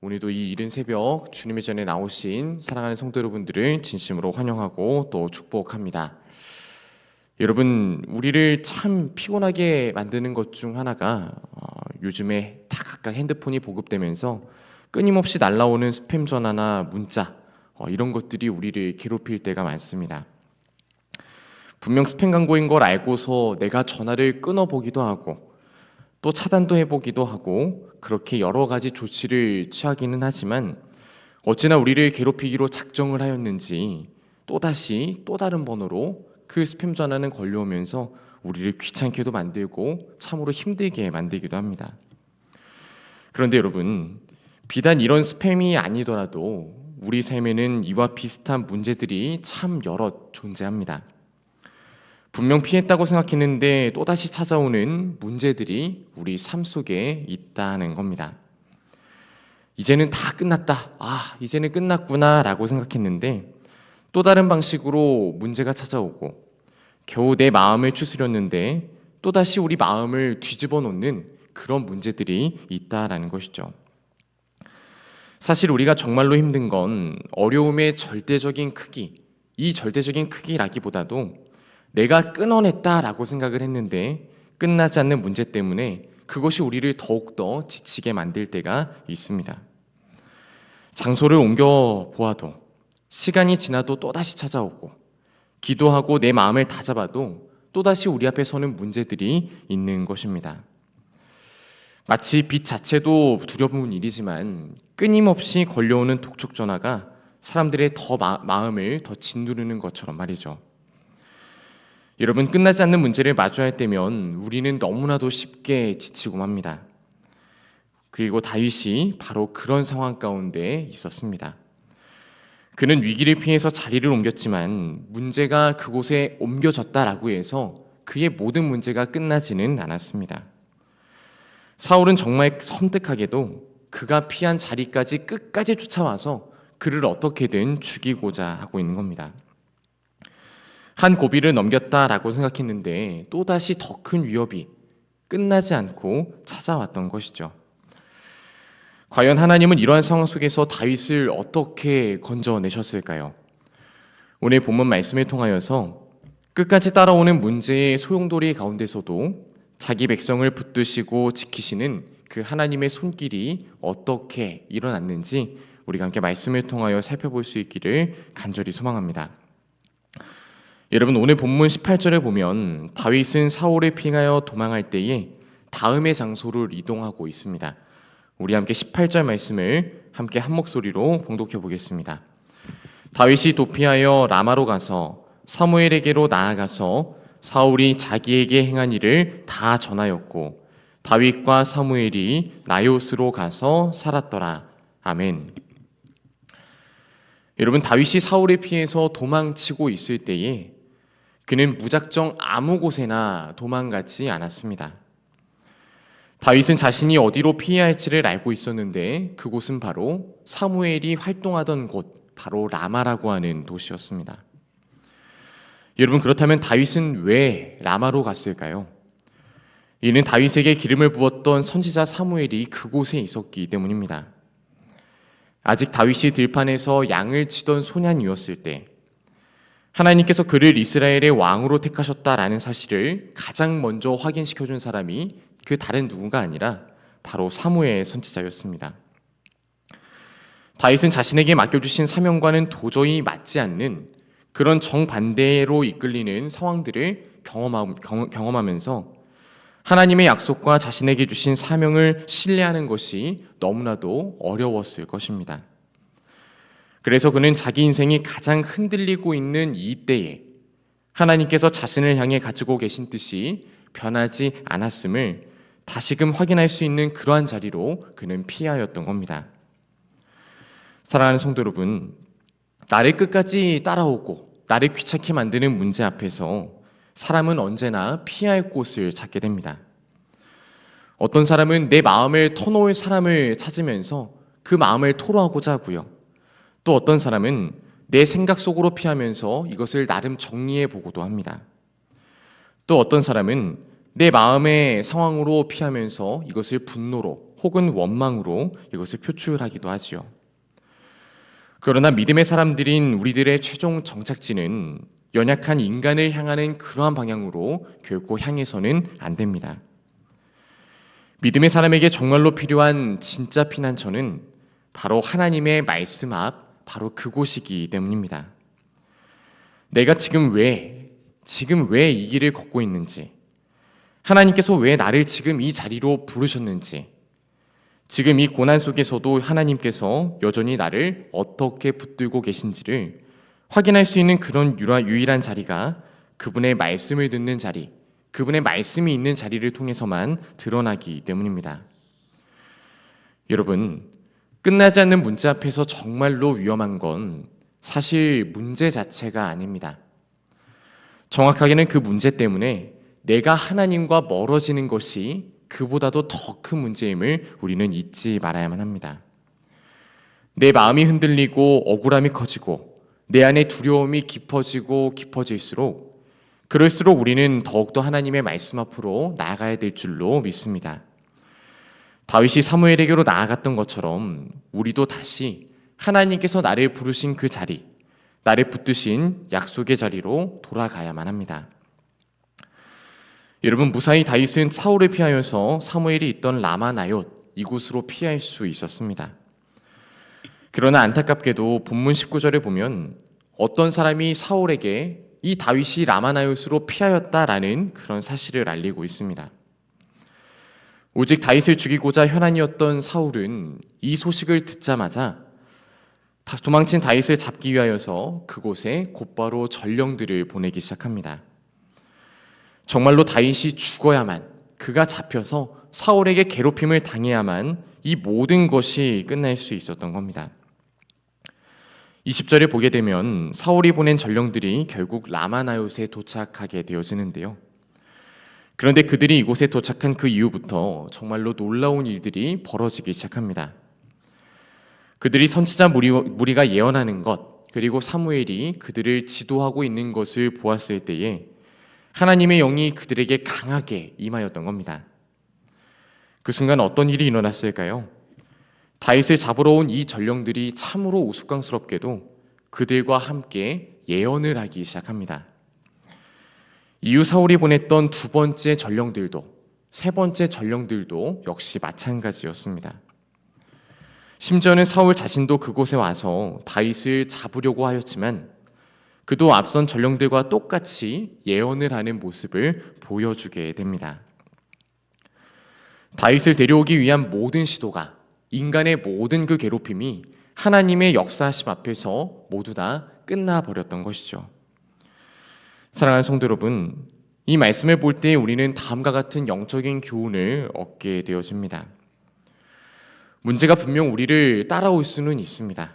오늘도 이 이른 새벽 주님의 전에 나오신 사랑하는 성도 여러분들을 진심으로 환영하고 또 축복합니다. 여러분, 우리를 참 피곤하게 만드는 것 중 하나가 요즘에 다 각각 핸드폰이 보급되면서 끊임없이 날라오는 스팸 전화나 문자, 이런 것들이 우리를 괴롭힐 때가 많습니다. 분명 스팸 광고인 걸 알고서 내가 전화를 끊어보기도 하고 또 차단도 해보기도 하고 그렇게 여러 가지 조치를 취하기는 하지만 어찌나 우리를 괴롭히기로 작정을 하였는지 또다시 또 다른 번호로 그 스팸 전화는 걸려오면서 우리를 귀찮게도 만들고 참으로 힘들게 만들기도 합니다. 그런데 여러분, 비단 이런 스팸이 아니더라도 우리 삶에는 이와 비슷한 문제들이 참 여럿 존재합니다. 분명 피했다고 생각했는데 또다시 찾아오는 문제들이 우리 삶 속에 있다는 겁니다. 이제는 다 끝났다. 이제는 끝났구나 라고 생각했는데 또 다른 방식으로 문제가 찾아오고 겨우 내 마음을 추스렸는데 또다시 우리 마음을 뒤집어 놓는 그런 문제들이 있다라는 것이죠. 사실 우리가 정말로 힘든 건 어려움의 절대적인 크기, 이 절대적인 크기라기보다도 내가 끊어냈다라고 생각을 했는데 끝나지 않는 문제 때문에 그것이 우리를 더욱더 지치게 만들 때가 있습니다. 장소를 옮겨 보아도 시간이 지나도 또다시 찾아오고 기도하고 내 마음을 다잡아도 또다시 우리 앞에 서는 문제들이 있는 것입니다. 마치 빛 자체도 두려운 일이지만 끊임없이 걸려오는 독촉 전화가 사람들의 마음을 더 짓누르는 것처럼 말이죠. 여러분, 끝나지 않는 문제를 마주할 때면 우리는 너무나도 쉽게 지치고 맙니다. 그리고 다윗이 바로 그런 상황 가운데 있었습니다. 그는 위기를 피해서 자리를 옮겼지만 문제가 그곳에 옮겨졌다라고 해서 그의 모든 문제가 끝나지는 않았습니다. 사울은 정말 섬뜩하게도 그가 피한 자리까지 끝까지 쫓아와서 그를 어떻게든 죽이고자 하고 있는 겁니다. 한 고비를 넘겼다라고 생각했는데 또다시 더 큰 위협이 끝나지 않고 찾아왔던 것이죠. 과연 하나님은 이러한 상황 속에서 다윗을 어떻게 건져내셨을까요? 오늘 본문 말씀을 통하여서 끝까지 따라오는 문제의 소용돌이 가운데서도 자기 백성을 붙드시고 지키시는 그 하나님의 손길이 어떻게 일어났는지 우리가 함께 말씀을 통하여 살펴볼 수 있기를 간절히 소망합니다. 여러분, 오늘 본문 18절에 보면 다윗은 사울에 피하여 도망할 때에 다음의 장소를 이동하고 있습니다. 우리 함께 18절 말씀을 함께 한 목소리로 봉독해 보겠습니다. 다윗이 도피하여 라마로 가서 사무엘에게로 나아가서 사울이 자기에게 행한 일을 다 전하였고 다윗과 사무엘이 나요스로 가서 살았더라. 아멘. 여러분, 다윗이 사울에 피해서 도망치고 있을 때에 그는 무작정 아무 곳에나 도망가지 않았습니다. 다윗은 자신이 어디로 피해야 할지를 알고 있었는데 그곳은 바로 사무엘이 활동하던 곳, 바로 라마라고 하는 도시였습니다. 여러분, 그렇다면 다윗은 왜 라마로 갔을까요? 이는 다윗에게 기름을 부었던 선지자 사무엘이 그곳에 있었기 때문입니다. 아직 다윗이 들판에서 양을 치던 소년이었을 때 하나님께서 그를 이스라엘의 왕으로 택하셨다라는 사실을 가장 먼저 확인시켜준 사람이 그 다른 누군가 아니라 바로 사무엘 선지자였습니다. 다윗은 자신에게 맡겨주신 사명과는 도저히 맞지 않는 그런 정반대로 이끌리는 상황들을 경험하면서 하나님의 약속과 자신에게 주신 사명을 신뢰하는 것이 너무나도 어려웠을 것입니다. 그래서 그는 자기 인생이 가장 흔들리고 있는 이때에 하나님께서 자신을 향해 가지고 계신 뜻이 변하지 않았음을 다시금 확인할 수 있는 그러한 자리로 그는 피하였던 겁니다. 사랑하는 성도 여러분, 나를 끝까지 따라오고 나를 귀찮게 만드는 문제 앞에서 사람은 언제나 피할 곳을 찾게 됩니다. 어떤 사람은 내 마음을 터놓을 사람을 찾으면서 그 마음을 토로하고자 하고요. 또 어떤 사람은 내 생각 속으로 피하면서 이것을 나름 정리해 보고도 합니다. 또 어떤 사람은 내 마음의 상황으로 피하면서 이것을 분노로 혹은 원망으로 이것을 표출하기도 하지요. 그러나 믿음의 사람들인 우리들의 최종 정착지는 연약한 인간을 향하는 그러한 방향으로 결코 향해서는 안 됩니다. 믿음의 사람에게 정말로 필요한 진짜 피난처는 바로 하나님의 말씀 앞, 바로 그곳이기 때문입니다. 내가 지금 왜 이 길을 걷고 있는지, 하나님께서 왜 나를 지금 이 자리로 부르셨는지, 지금 이 고난 속에서도 하나님께서 여전히 나를 어떻게 붙들고 계신지를 확인할 수 있는 그런 유일한 자리가 그분의 말씀을 듣는 자리, 그분의 말씀이 있는 자리를 통해서만 드러나기 때문입니다. 여러분, 끝나지 않는 문제 앞에서 정말로 위험한 건 사실 문제 자체가 아닙니다. 정확하게는 그 문제 때문에 내가 하나님과 멀어지는 것이 그보다도 더 큰 문제임을 우리는 잊지 말아야만 합니다. 내 마음이 흔들리고 억울함이 커지고 내 안에 두려움이 깊어질수록 그럴수록 우리는 더욱더 하나님의 말씀 앞으로 나아가야 될 줄로 믿습니다. 다윗이 사무엘에게로 나아갔던 것처럼 우리도 다시 하나님께서 나를 부르신 그 자리, 나를 붙드신 약속의 자리로 돌아가야만 합니다. 여러분, 무사히 다윗은 사울을 피하여서 사무엘이 있던 라마나옳 이곳으로 피할 수 있었습니다. 그러나 안타깝게도 본문 19절에 보면 어떤 사람이 사울에게 이 다윗이 라마나옳으로 피하였다라는 그런 사실을 알리고 있습니다. 오직 다윗을 죽이고자 혈안이었던 사울은 이 소식을 듣자마자 도망친 다윗을 잡기 위하여서 그곳에 곧바로 전령들을 보내기 시작합니다. 정말로 다윗이 죽어야만, 그가 잡혀서 사울에게 괴롭힘을 당해야만 이 모든 것이 끝날 수 있었던 겁니다. 20절에 보게 되면 사울이 보낸 전령들이 결국 라마나옳에 도착하게 되어지는데요. 그런데 그들이 이곳에 도착한 그 이후부터 정말로 놀라운 일들이 벌어지기 시작합니다. 그들이 선지자 무리가 예언하는 것, 그리고 사무엘이 그들을 지도하고 있는 것을 보았을 때에 하나님의 영이 그들에게 강하게 임하였던 겁니다. 그 순간 어떤 일이 일어났을까요? 다윗을 잡으러 온 이 전령들이 참으로 우스꽝스럽게도 그들과 함께 예언을 하기 시작합니다. 이후 사울이 보냈던 두 번째 전령들도, 세 번째 전령들도 역시 마찬가지였습니다. 심지어는 사울 자신도 그곳에 와서 다윗을 잡으려고 하였지만 그도 앞선 전령들과 똑같이 예언을 하는 모습을 보여주게 됩니다. 다윗을 데려오기 위한 모든 시도가, 인간의 모든 그 괴롭힘이 하나님의 역사하심 앞에서 모두 다 끝나버렸던 것이죠. 사랑하는 성도 여러분, 이 말씀을 볼 때 우리는 다음과 같은 영적인 교훈을 얻게 되어집니다. 문제가 분명 우리를 따라올 수는 있습니다.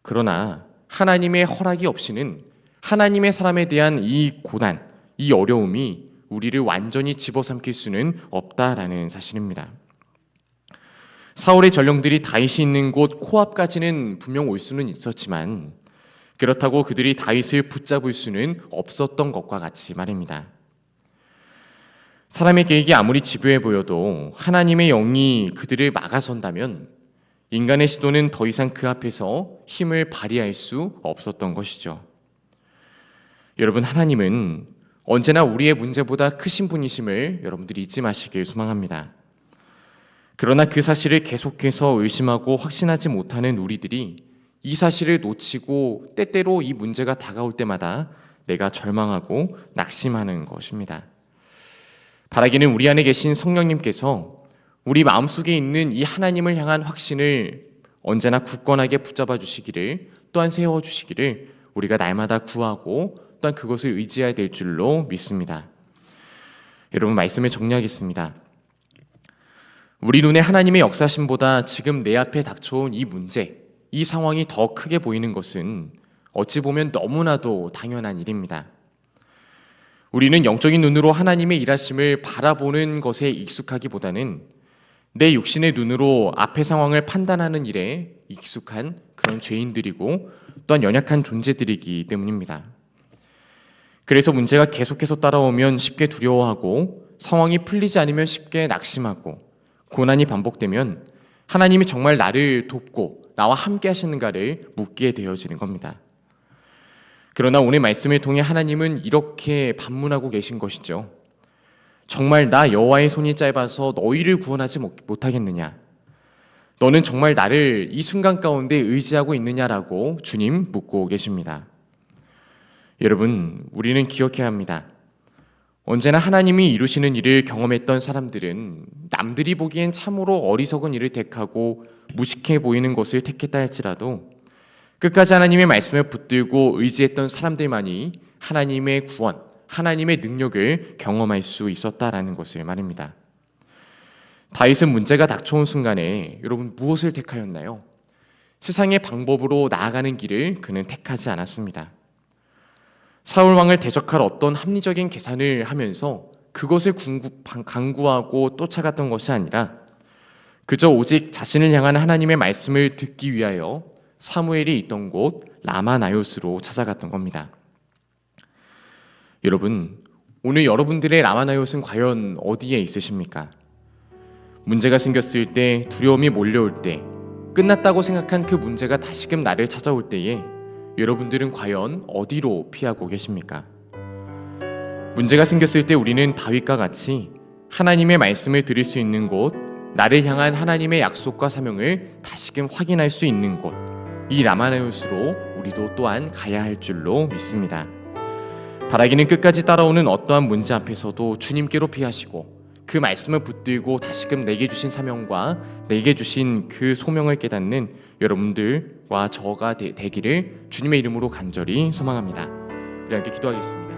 그러나 하나님의 허락이 없이는 하나님의 사람에 대한 이 고난, 이 어려움이 우리를 완전히 집어삼킬 수는 없다라는 사실입니다. 사울의 전령들이 다윗이 있는 곳 코앞까지는 분명 올 수는 있었지만 그렇다고 그들이 다윗을 붙잡을 수는 없었던 것과 같이 말입니다. 사람의 계획이 아무리 집요해 보여도 하나님의 영이 그들을 막아선다면 인간의 시도는 더 이상 그 앞에서 힘을 발휘할 수 없었던 것이죠. 여러분, 하나님은 언제나 우리의 문제보다 크신 분이심을 여러분들이 잊지 마시길 소망합니다. 그러나 그 사실을 계속해서 의심하고 확신하지 못하는 우리들이 이 사실을 놓치고 때때로 이 문제가 다가올 때마다 내가 절망하고 낙심하는 것입니다. 바라기는 우리 안에 계신 성령님께서 우리 마음속에 있는 이 하나님을 향한 확신을 언제나 굳건하게 붙잡아 주시기를, 또한 세워 주시기를 우리가 날마다 구하고 또한 그것을 의지해야 될 줄로 믿습니다. 여러분, 말씀을 정리하겠습니다. 우리 눈에 하나님의 역사심보다 지금 내 앞에 닥쳐온 이 문제, 이 상황이 더 크게 보이는 것은 어찌 보면 너무나도 당연한 일입니다. 우리는 영적인 눈으로 하나님의 일하심을 바라보는 것에 익숙하기보다는 내 육신의 눈으로 앞의 상황을 판단하는 일에 익숙한 그런 죄인들이고 또한 연약한 존재들이기 때문입니다. 그래서 문제가 계속해서 따라오면 쉽게 두려워하고 상황이 풀리지 않으면 쉽게 낙심하고 고난이 반복되면 하나님이 정말 나를 돕고 나와 함께 하시는가를 묻게 되어지는 겁니다. 그러나 오늘 말씀을 통해 하나님은 이렇게 반문하고 계신 것이죠. 정말 나 여호와의 손이 짧아서 너희를 구원하지 못하겠느냐? 너는 정말 나를 이 순간 가운데 의지하고 있느냐라고 주님 묻고 계십니다. 여러분, 우리는 기억해야 합니다. 언제나 하나님이 이루시는 일을 경험했던 사람들은 남들이 보기엔 참으로 어리석은 일을 택하고 무식해 보이는 것을 택했다 할지라도 끝까지 하나님의 말씀을 붙들고 의지했던 사람들만이 하나님의 구원, 하나님의 능력을 경험할 수 있었다라는 것을 말입니다. 다윗은 문제가 닥쳐온 순간에 여러분 무엇을 택하였나요? 세상의 방법으로 나아가는 길을 그는 택하지 않았습니다. 사울 왕을 대적할 어떤 합리적인 계산을 하면서 그것을 강구하고 쫓아갔던 것이 아니라 그저 오직 자신을 향한 하나님의 말씀을 듣기 위하여 사무엘이 있던 곳 라마나요스로 찾아갔던 겁니다. 여러분, 오늘 여러분들의 라마나요스는 과연 어디에 있으십니까? 문제가 생겼을 때, 두려움이 몰려올 때, 끝났다고 생각한 그 문제가 다시금 나를 찾아올 때에 여러분들은 과연 어디로 피하고 계십니까? 문제가 생겼을 때 우리는 다윗과 같이 하나님의 말씀을 들을 수 있는 곳, 나를 향한 하나님의 약속과 사명을 다시금 확인할 수 있는 곳, 이 라마나요스로 우리도 또한 가야 할 줄로 믿습니다. 바라기는 끝까지 따라오는 어떠한 문제 앞에서도 주님께로 피하시고 그 말씀을 붙들고 다시금 내게 주신 사명과 내게 주신 그 소명을 깨닫는 여러분들과 저가 되기를 주님의 이름으로 간절히 소망합니다. 우리 함께 기도하겠습니다.